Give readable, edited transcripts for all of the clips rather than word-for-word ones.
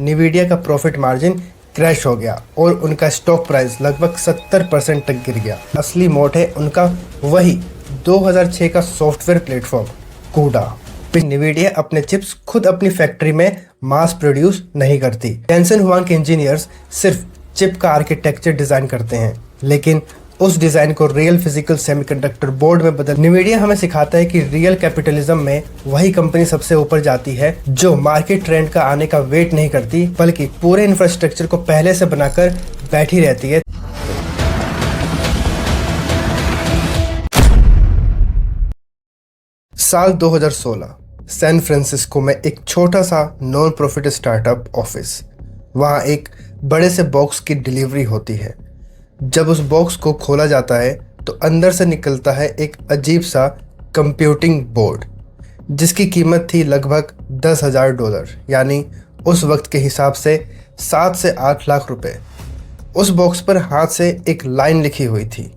निविडिया का profit margin crash हो गया और उनका स्टॉक प्राइस लगभग 70% तक गिर गया। असली मोड है उनका वही 2006 का सॉफ्टवेयर प्लेटफॉर्म कूडा। निविडिया अपने चिप्स खुद अपनी फैक्ट्री में मास प्रोड्यूस नहीं करती। जेनसेन हुआंग के इंजीनियर्स सिर्फ चिप का आर्किटेक्चर डिजाइन करते हैं, लेकिन उस डिजाइन को रियल फिजिकल सेमीकंडक्टर बोर्ड में बदल। निविडिया हमें सिखाता है कि रियल कैपिटलिज्म में वही कंपनी सबसे ऊपर जाती है जो मार्केट ट्रेंड का आने का वेट नहीं करती, बल्कि पूरे इंफ्रास्ट्रक्चर को पहले से बनाकर बैठी रहती है। साल 2016 सैन फ्रांसिस्को में एक छोटा सा नॉन प्रॉफिट स्टार्टअप ऑफिस। वहाँ एक बड़े से बॉक्स की डिलीवरी होती है। जब उस बॉक्स को खोला जाता है तो अंदर से निकलता है एक अजीब सा कंप्यूटिंग बोर्ड, जिसकी कीमत थी लगभग $10,000, यानी उस वक्त के हिसाब से 7 से 8 लाख रुपए। उस बॉक्स पर हाथ से एक लाइन लिखी हुई थी,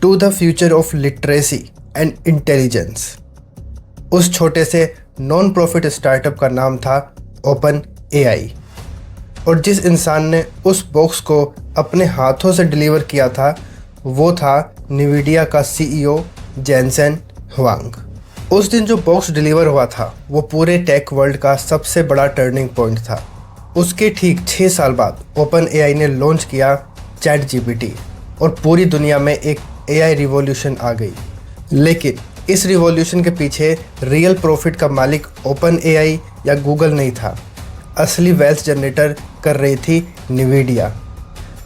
to the future of literacy and intelligence. उस छोटे से नॉन प्रॉफिट स्टार्टअप का नाम था ओपन एआई, और जिस इंसान ने उस बॉक्स को अपने हाथों से डिलीवर किया था वो था निविडिया का सीईओ जेनसेन हुआंग। उस दिन जो बॉक्स डिलीवर हुआ था वो पूरे टेक वर्ल्ड का सबसे बड़ा टर्निंग पॉइंट था। उसके ठीक 6 साल बाद ओपन एआई ने लॉन्च किया चैट जीपीटी और पूरी दुनिया में एक एआई रिवॉल्यूशन आ गई। लेकिन इस रिवॉल्यूशन के पीछे रियल प्रॉफिट का मालिक ओपन एआई या गूगल नहीं था, असली वेल्थ जनरेटर कर रही थी निविडिया।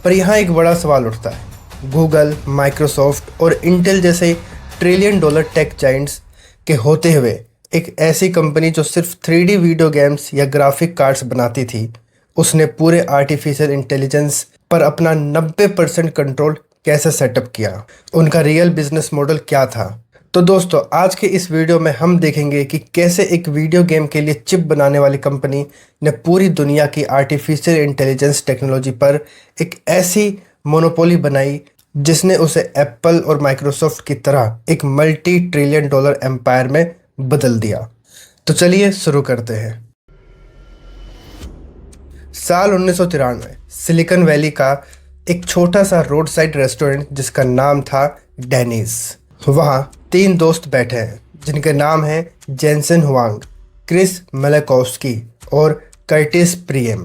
पर यहाँ एक बड़ा सवाल उठता है, गूगल, माइक्रोसॉफ्ट और इंटेल जैसे $1 ट्रिलियन टेक जाइंट्स के होते हुए एक ऐसी कंपनी जो सिर्फ 3D वीडियो गेम्स या ग्राफिक कार्ड्स बनाती थी, उसने पूरे आर्टिफिशियल इंटेलिजेंस पर अपना 90% कंट्रोल कैसे सेटअप किया? उनका रियल बिजनेस मॉडल क्या था? तो दोस्तों, आज के इस वीडियो में हम देखेंगे कि कैसे एक वीडियो गेम के लिए चिप बनाने वाली कंपनी ने पूरी दुनिया की आर्टिफिशियल इंटेलिजेंस टेक्नोलॉजी पर एक ऐसी मोनोपोली बनाई जिसने उसे एप्पल और माइक्रोसॉफ्ट की तरह एक $multi-trillion एम्पायर में बदल दिया। तो चलिए शुरू करते हैं। साल 1993 सिलिकॉन वैली का एक छोटा सा रोड साइड रेस्टोरेंट जिसका नाम था डेनीज। वहाँ 3 दोस्त बैठे हैं जिनके नाम हैं जेनसेन हुआंग, क्रिस मेलेकोव्स्की और कर्टिस प्रियम।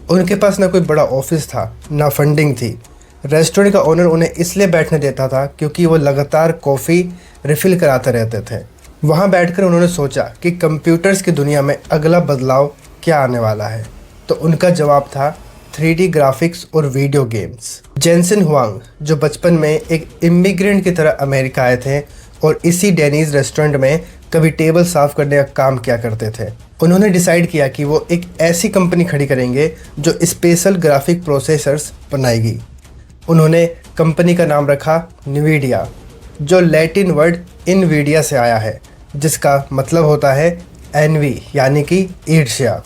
उनके पास ना कोई बड़ा ऑफिस था, ना फंडिंग थी। रेस्टोरेंट का ओनर उन्हें इसलिए बैठने देता था क्योंकि वो लगातार कॉफ़ी रिफ़िल कराते रहते थे। वहाँ बैठकर उन्होंने सोचा कि कंप्यूटर्स की दुनिया में अगला बदलाव क्या आने वाला है। तो उनका जवाब था 3D ग्राफिक्स और वीडियो गेम्स। जेनसेन हुआंग जो बचपन में एक इमिग्रेंट की तरह अमेरिका आए थे और इसी डेनीज रेस्टोरेंट में कभी टेबल साफ करने का काम किया करते थे, उन्होंने डिसाइड किया कि वो एक ऐसी कंपनी खड़ी करेंगे जो स्पेशल ग्राफिक प्रोसेसर्स बनाएगी। उन्होंने कंपनी का नाम रखा निविडिया, जो लैटिन वर्ड इनवीडिया से आया है, जिसका मतलब होता है एनवी यानी कि ईर्ष्या।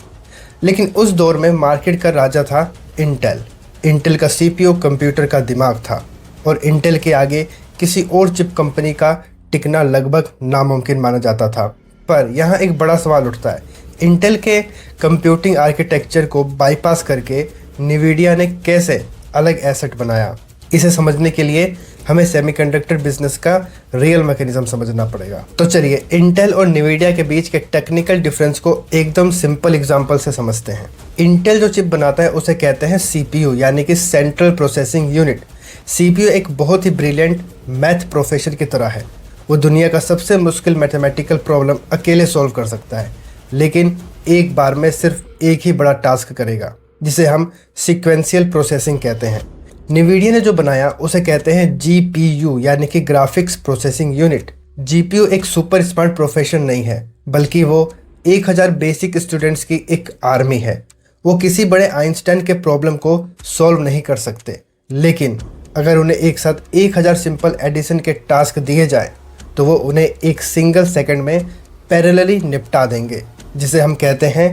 लेकिन उस दौर में मार्केट का राजा था इंटेल। इंटेल का सीपीयू कंप्यूटर का दिमाग था और इंटेल के आगे किसी और चिप कंपनी का टिकना लगभग नामुमकिन माना जाता था। पर यहाँ एक बड़ा सवाल उठता है, इंटेल के कंप्यूटिंग आर्किटेक्चर को बाईपास करके निविडिया ने कैसे अलग एसेट बनाया? इसे समझने के लिए हमें सेमीकंडक्टर बिजनेस का रियल मैकेनिज्म समझना पड़ेगा। तो चलिए इंटेल और निविडिया के बीच के टेक्निकल डिफरेंस को एकदम सिंपल एग्जांपल से समझते हैं। इंटेल जो चिप बनाता है उसे कहते हैं सीपीयू यानी कि सेंट्रल प्रोसेसिंग यूनिट। सीपीयू एक बहुत ही ब्रिलियंट मैथ प्रोफेसर की तरह है। वो दुनिया का सबसे मुश्किल मैथमेटिकल प्रॉब्लम अकेले सॉल्व कर सकता है, लेकिन एक बार में सिर्फ एक ही बड़ा टास्क करेगा, जिसे हम सीक्वेंशियल प्रोसेसिंग कहते हैं। निविडिया ने जो बनाया उसे कहते हैं जीपीयू यानी कि ग्राफिक्स प्रोसेसिंग यूनिट। जीपीयू एक सुपर स्मार्ट प्रोफेशन नहीं है, बल्कि वो 1000 बेसिक स्टूडेंट्स की एक आर्मी है। वो किसी बड़े आइंस्टाइन के प्रॉब्लम को सॉल्व नहीं कर सकते, लेकिन अगर उन्हें एक साथ 1000 सिंपल एडिशन के टास्क दिए जाए तो वो उन्हें एक सिंगल सेकंड में पैरेलली निपटा देंगे, जिसे हम कहते हैं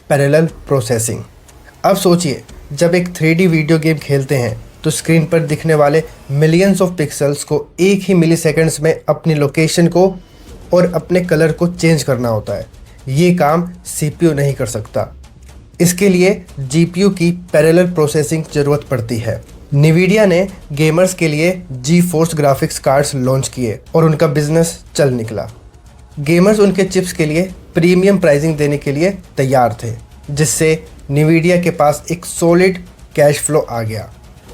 पैरेलल प्रोसेसिंग। अब सोचिए, जब एक 3D वीडियो गेम खेलते हैं तो स्क्रीन पर दिखने वाले मिलियंस ऑफ पिक्सल्स को एक ही मिलीसेकंड्स में अपनी लोकेशन को और अपने कलर को चेंज करना होता है। ये काम सीपीयू नहीं कर सकता। इसके लिए जीपीयू की पैरेलल प्रोसेसिंग जरूरत पड़ती है। निविडिया ने गेमर्स के लिए जी फोर्स ग्राफिक्स कार्ड्स लॉन्च किए और उनका बिजनेस चल निकला। गेमर्स उनके चिप्स के लिए प्रीमियम प्राइसिंग देने के लिए तैयार थे, जिससे निविडिया के पास एक सॉलिड कैश फ्लो आ गया।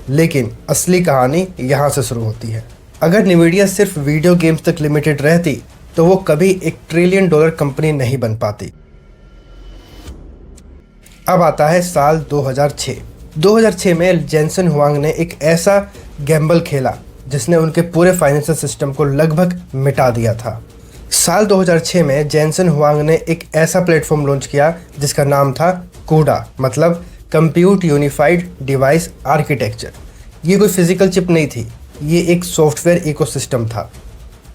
लेकिन असली कहानी यहाँ से शुरू होती है। अगर निविडिया सिर्फ वीडियो गेम्स तक लिमिटेड रहती तो वो कभी $1 ट्रिलियन कंपनी नहीं बन पाती। अब आता है साल 2006। 2006 में जेनसन हुआंग ने एक ऐसा गैम्बल खेला जिसने उनके पूरे फाइनेंशियल सिस्टम को लगभग मिटा दिया था। साल 2006 में जेनसन हुआंग ने एक ऐसा प्लेटफॉर्म लॉन्च किया जिसका नाम था कूडा, मतलब कंप्यूट यूनिफाइड डिवाइस आर्किटेक्चर। ये कोई फिजिकल चिप नहीं थी, ये एक सॉफ्टवेयर इकोसिस्टम था।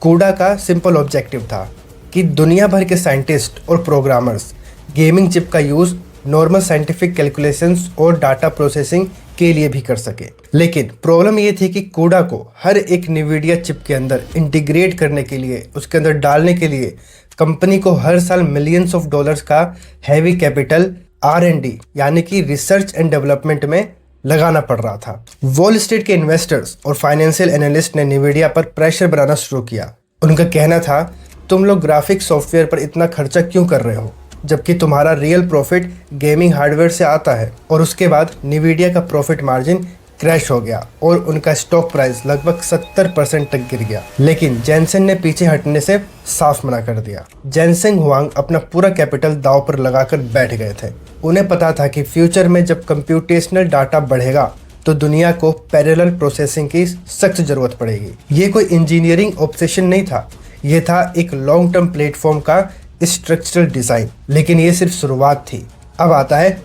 कूडा का सिंपल ऑब्जेक्टिव था कि दुनिया भर के साइंटिस्ट और प्रोग्रामर्स गेमिंग चिप का यूज़ नॉर्मल साइंटिफिक कैलकुलेशंस और डाटा प्रोसेसिंग के लिए भी कर सके। लेकिन प्रॉब्लम ये थी कि कूडा को हर एक निविडिया चिप के अंदर इंटीग्रेट करने के लिए, उसके अंदर डालने के लिए कंपनी को हर साल मिलियंस ऑफ डॉलर्स का हैवी कैपिटल R&D यानी कि रिसर्च एंड डेवलपमेंट में लगाना पड़ रहा था। वॉल स्ट्रीट के इन्वेस्टर्स और फाइनेंशियल एनालिस्ट ने निविडिया पर प्रेशर बनाना शुरू किया। उनका कहना था, तुम लोग ग्राफिक सॉफ्टवेयर पर इतना खर्चा क्यों कर रहे हो, जबकि तुम्हारा रियल प्रॉफिट गेमिंग हार्डवेयर से आता है। और उसके बाद निविडिया का प्रॉफिट मार्जिन क्रैश हो गया और उनका स्टॉक प्राइस लगभग 70% तक गिर गया। लेकिन जेनसन ने पीछे हटने से साफ मना कर दिया। जेनसन हुआंग अपना पूरा कैपिटल दांव पर लगाकर बैठ गए थे। उन्हें पता था कि फ्यूचर में जब कंप्यूटेशनल डाटा बढ़ेगा तो दुनिया को पैरेलल प्रोसेसिंग की सख्त जरूरत पड़ेगी। ये कोई इंजीनियरिंग ऑब्सेशन नहीं था, ये था एक लॉन्ग टर्म प्लेटफॉर्म का स्ट्रक्चरल डिज़ाइन। लेकिन ये सिर्फ शुरुआत थी। अब आता है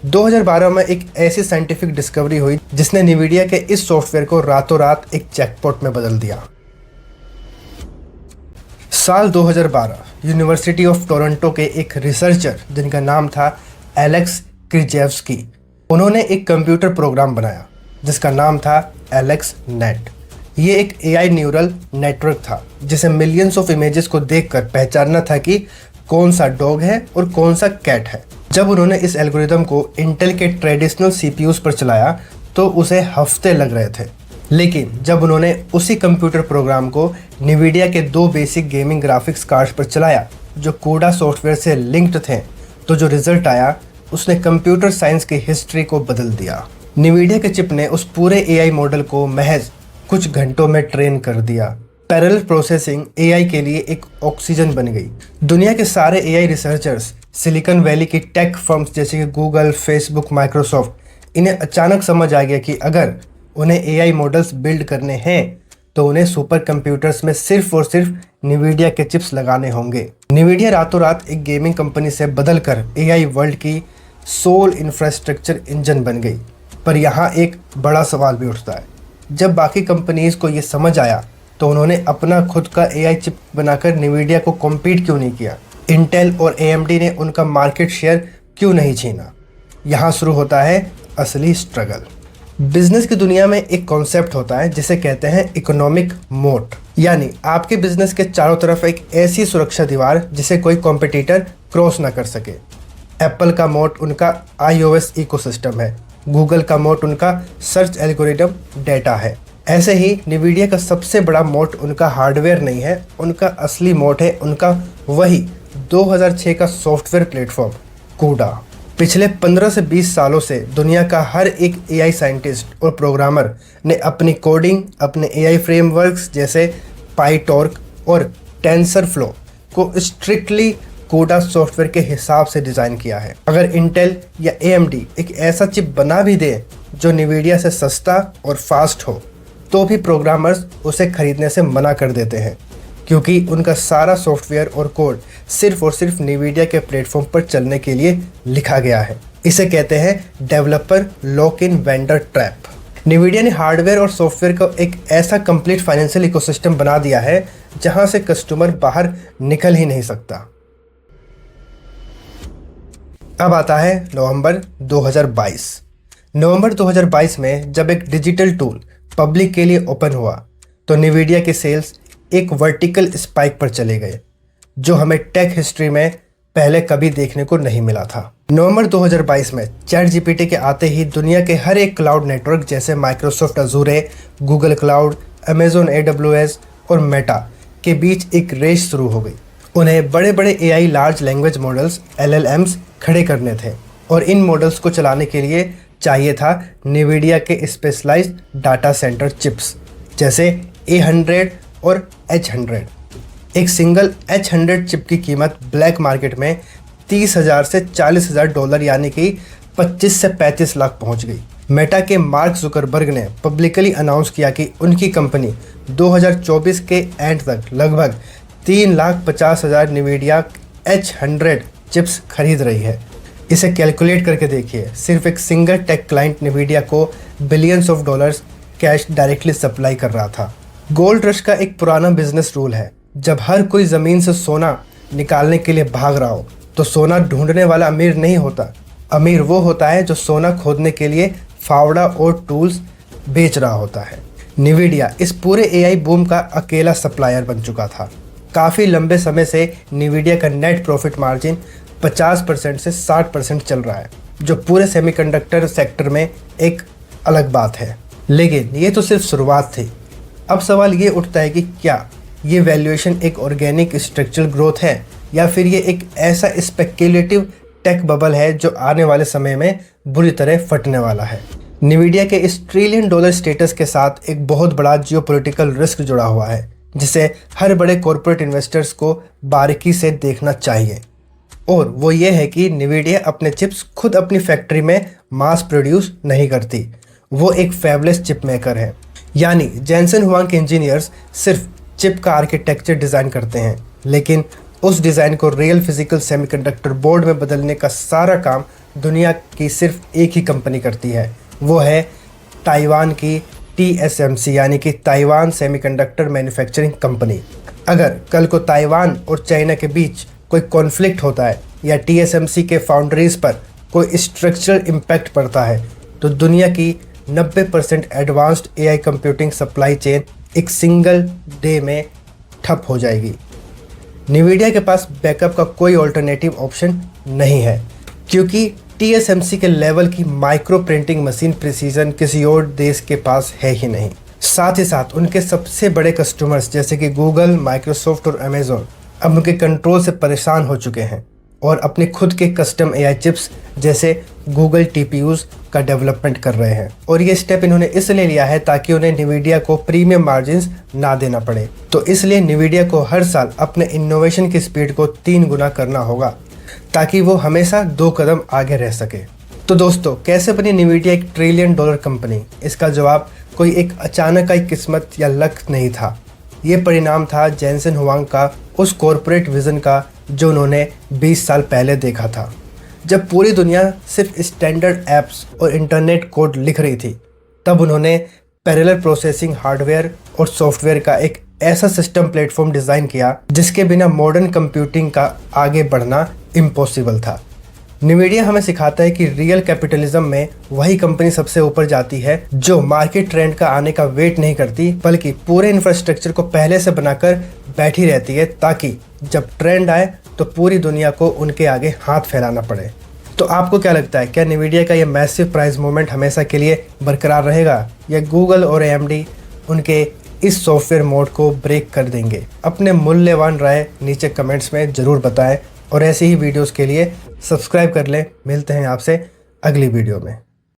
2012 में एक ऐसी साइंटिफिक डिस्कवरी हुई जिसने निविडिया के इस सॉफ्टवेयर को रातों रात एक जैकपॉट में बदल दिया। साल 2012 यूनिवर्सिटी ऑफ टोरंटो के एक रिसर्चर जिनका नाम था एलेक्स क्रिजेव्स्की, उन्होंने एक कंप्यूटर प्रोग्राम बनाया जिसका नाम था एलेक्स नेट। ये एक AI न्यूरल नेटवर्क था जिसे मिलियंस ऑफ इमेजेस को देखकर पहचानना था कि कौन सा डॉग है और कौन सा कैट है। जब उन्होंने इस एल्गोरिदम को इंटेल के ट्रेडिशनल CPUs पर चलाया तो उसे हफ्ते लग रहे थे। लेकिन जब उन्होंने उसी कंप्यूटर प्रोग्राम को निविडिया के 2 बेसिक गेमिंग ग्राफिक्स कार्ड्स पर चलाया जो कूडा सॉफ्टवेयर से लिंक्ड थे, तो जो रिजल्ट आया उसने कंप्यूटर साइंस की हिस्ट्री को बदल दिया। निविडिया के चिप ने उस पूरे AI मॉडल को महज कुछ घंटों में ट्रेन कर दिया। पैरेलल प्रोसेसिंग AI के लिए एक ऑक्सीजन बन गई। दुनिया के सारे AI रिसर्चर्स, सिलिकॉन वैली की टेक फर्म्स जैसे कि गूगल, फेसबुक, माइक्रोसॉफ्ट, इन्हें अचानक समझ आ गया कि अगर उन्हें AI मॉडल्स बिल्ड करने हैं तो उन्हें सुपर कंप्यूटर्स में सिर्फ और सिर्फ निविडिया के चिप्स लगाने होंगे। निविडिया रातों रात एक गेमिंग कंपनी से बदलकर AI वर्ल्ड की सोल इंफ्रास्ट्रक्चर इंजन बन गई। पर यहाँ एक बड़ा सवाल भी उठता है, जब बाकी कंपनीज को ये समझ आया तो उन्होंने अपना खुद का AI चिप बनाकर निविडिया को कॉम्पीट क्यों नहीं किया? इंटेल और AMD ने उनका मार्केट शेयर क्यों नहीं छीना? यहाँ शुरू होता है असली स्ट्रगल। बिजनेस की दुनिया में एक कॉन्सेप्ट होता है जिसे कहते हैं इकोनॉमिक मोट, यानी आपके बिजनेस के चारों तरफ एक ऐसी सुरक्षा दीवार जिसे कोई कॉम्पिटिटर क्रॉस ना कर सके। एप्पल का मोट उनका iOS इकोसिस्टम है, गूगल का मोट उनका सर्च एल्गोरिदम डेटा है। ऐसे ही निविडिया का सबसे बड़ा मोट उनका हार्डवेयर नहीं है, उनका असली मोट है उनका वही 2006 का सॉफ्टवेयर प्लेटफॉर्म कूडा। पिछले 15 से 20 सालों से दुनिया का हर एक AI साइंटिस्ट और प्रोग्रामर ने अपनी कोडिंग अपने AI फ्रेमवर्क्स जैसे PyTorch और TensorFlow को स्ट्रिक्टली कूडा सॉफ्टवेयर के हिसाब से डिज़ाइन किया है। अगर इंटेल या AMD एक ऐसा चिप बना भी दे जो निविडिया से सस्ता और फास्ट हो, तो भी प्रोग्रामर्स उसे खरीदने से मना कर देते हैं, क्योंकि उनका सारा सॉफ्टवेयर और कोड सिर्फ और सिर्फ निविडिया के प्लेटफॉर्म पर चलने के लिए लिखा गया है। इसे कहते हैं developer lock in vendor trap. Nvidia ने हार्डवेयर और सॉफ्टवेयर को एक ऐसा कंप्लीट फाइनेंशियल इकोसिस्टम बना दिया है जहां से कस्टमर बाहर निकल ही नहीं सकता। अब आता है नवंबर 2022। नवंबर 2022 में जब एक डिजिटल टूल पब्लिक के लिए ओपन हुआ तो निविडिया के सेल्स एक वर्टिकल स्पाइक पर चले गए, जो हमें टेक हिस्ट्री में पहले कभी देखने को नहीं मिला था। नवंबर 2022 में चैट जीपीटी के आते ही दुनिया के हर एक क्लाउड नेटवर्क जैसे Microsoft अजूरे, Google cloud, Amazon AWS और मेटा के बीच एक रेस शुरू हो गई। उन्हें बड़े बड़े AI large language models LLMs खड़े करने थे और इन मॉडल्स को चलाने के लिए चाहिए था NVIDIA के स्पेशलाइज्ड डाटा सेंटर चिप्स जैसे A100 और H100। एक सिंगल H100 चिप की कीमत ब्लैक मार्केट में 30,000 से 40,000 डॉलर यानी कि 25 से 35 लाख पहुंच गई। मेटा के मार्क जुकरबर्ग ने पब्लिकली अनाउंस किया कि उनकी कंपनी 2024 के एंड तक लगभग 3,50,000 NVIDIA H100 चिप्स खरीद रही है। इसे कैलकुलेट करके देखिए, सिर्फ एक सिंगल टेक क्लाइंट NVIDIA को billions of dollars cash directly supply कर रहा था। गोल्ड रश का एक पुराना बिजनेस रूल है, जब हर कोई ज़मीन से सोना निकालने के लिए भाग रहा हो तो सोना ढूंढने वाला अमीर नहीं होता। अमीर वो होता है जो सोना खोदने के लिए फावड़ा और टूल्स बेच रहा होता है। NVIDIA इस पूरे AI बूम का अकेला सप्लायर बन चुका था। काफ़ी लंबे समय से NVIDIA का नेट प्रॉफिट मार्जिन 50% से 60% चल रहा है, जो पूरे सेमीकंडक्टर सेक्टर में एक अलग बात है। लेकिन ये तो सिर्फ शुरुआत थी। अब सवाल ये उठता है कि क्या ये वैल्यूएशन एक ऑर्गेनिक स्ट्रक्चरल ग्रोथ है या फिर ये एक ऐसा स्पेक्युलेटिव टेक बबल है जो आने वाले समय में बुरी तरह फटने वाला है। NVIDIA के इस $1 ट्रिलियन स्टेटस के साथ एक बहुत बड़ा जियोपॉलिटिकल रिस्क जुड़ा हुआ है, जिसे हर बड़े कॉरपोरेट इन्वेस्टर्स को बारीकी से देखना चाहिए। और वो ये है कि NVIDIA अपने चिप्स खुद अपनी फैक्ट्री में मास प्रोड्यूस नहीं करती, वो एक फैबलेस चिप मेकर है। यानी जेनसन हुआंग के इंजीनियर्स सिर्फ चिप का आर्किटेक्चर डिज़ाइन करते हैं, लेकिन उस डिज़ाइन को रियल फिजिकल सेमीकंडक्टर बोर्ड में बदलने का सारा काम दुनिया की सिर्फ एक ही कंपनी करती है, वो है ताइवान की TSMC यानी कि ताइवान सेमीकंडक्टर मैन्युफैक्चरिंग कंपनी। अगर कल को ताइवान और चाइना के बीच कोई कॉन्फ्लिक्ट होता है या TSMC के फाउंड्रीज पर कोई स्ट्रक्चरल इम्पैक्ट पड़ता है तो दुनिया की 90% advanced AI computing supply chain एक सिंगल डे में ठप हो जाएगी। NVIDIA के पास बैकअप का कोई ऑल्टरनेटिव ऑप्शन नहीं है, क्योंकि TSMC के लेवल की माइक्रो प्रिंटिंग मशीन प्रिसीजन किसी और देश के पास है ही नहीं। साथ ही साथ उनके सबसे बड़े कस्टमर्स जैसे कि गूगल, माइक्रोसॉफ्ट और अमेजोन अब उनके कंट्रोल से परेशान हो चुके हैं और अपने खुद के कस्टम AI चिप्स जैसे गूगल TPUs का डेवलपमेंट कर रहे हैं। और ये स्टेप इन्होंने इसलिए लिया है ताकि उन्हें NVIDIA को प्रीमियम मार्जिन्स ना देना पड़े। तो इसलिए NVIDIA को हर साल अपने इनोवेशन की स्पीड को 3 गुना करना होगा ताकि वो हमेशा 2 कदम आगे रह सके। तो दोस्तों, कैसे बनी NVIDIA एक $1 ट्रिलियन कंपनी? इसका जवाब कोई एक अचानक का किस्मत या लक नहीं था। ये परिणाम था जेनसन हुआंग का उस कॉरपोरेट विजन का जो उन्होंने 20 साल पहले देखा था, जब पूरी दुनिया सिर्फ स्टैंडर्ड ऐप्स और इंटरनेट कोड लिख रही थी। तब उन्होंने पैरेलल प्रोसेसिंग हार्डवेयर और सॉफ्टवेयर का एक ऐसा सिस्टम प्लेटफॉर्म डिज़ाइन किया जिसके बिना मॉडर्न कंप्यूटिंग का आगे बढ़ना इम्पॉसिबल था। NVIDIA हमें सिखाता है कि रियल कैपिटलिज्म में वही कंपनी सबसे ऊपर जाती है जो मार्केट ट्रेंड का आने का वेट नहीं करती, बल्कि पूरे इंफ्रास्ट्रक्चर को पहले से बनाकर बैठी रहती है ताकि जब ट्रेंड आए तो पूरी दुनिया को उनके आगे हाथ फैलाना पड़े। तो आपको क्या लगता है, क्या NVIDIA का ये मैसिव प्राइस मूवमेंट हमेशा के लिए बरकरार रहेगा या गूगल और AMD उनके इस सॉफ्टवेयर मोड को ब्रेक कर देंगे? अपने मूल्यवान राय नीचे कमेंट्स में ज़रूर बताएं और ऐसी ही वीडियोस के लिए सब्सक्राइब कर लें। मिलते हैं आपसे अगली वीडियो में।